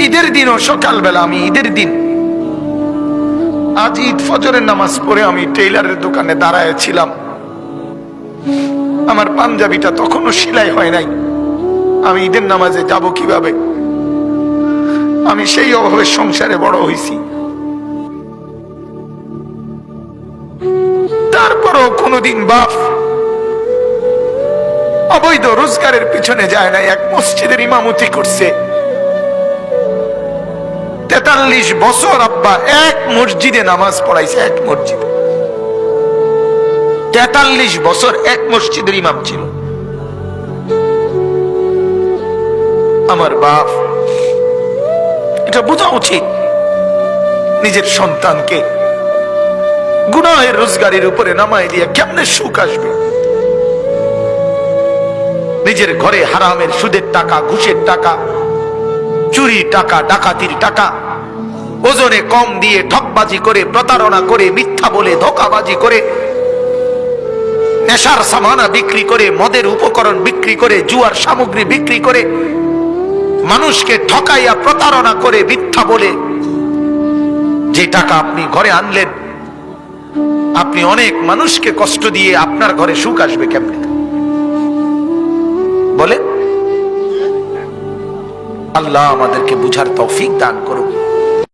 ঈদের দিনও সকালবেলা, আমি ঈদের দিন আজ ঈদ ফজরের নামাজ পড়ে আমি টেইলারের দোকানে দাঁড়ায় ছিলাম। আমার পাঞ্জাবিটা তখনও সেলাই হয় নাই। আমি ঈদের নামাজে যাব কিভাবে? আমি সেই অভাবে সংসারে বড় হয়েছি। তারপরও কোনোদিন বাপ অবৈধ রোজগারের পিছনে যায় না। এক মসজিদের ইমামতি করছে 43 বছর। আব্বা এক মসজিদে নামাজ পড়াইছে, এক মসজিদে 43 বছর এক মসজিদের ইমাম ছিল আমার বাপ। এটা বোঝা উচিত নিজের সন্তানকে গুনাহের রোজগারের উপরে নামায় দিয়ে কেমনে সুখ আসবে? নিজের ঘরে হারামের সুদের টাকা, ঘুষের টাকা, চুরি টাকা, ডাকাতির টাকা, ওজনে কম দিয়ে ঠকবাজি করে, প্রতারণা করে, মিথ্যা বলে, ধোঁকাবাজি করে, নেশার সামানা বিক্রি করে, মদের উপকরণ বিক্রি করে, জুয়ার সামগ্রী বিক্রি করে, মানুষকে ঠকাইয়া প্রতারণা করে, মিথ্যা বলে যে টাকা আপনি ঘরে আনলেন, আপনি অনেক মানুষকে কষ্ট দিয়ে আপনার ঘরে সুখ আসবে কেমনে বলে? আল্লাহ আমাদেরকে বুঝার তৌফিক দান করুন।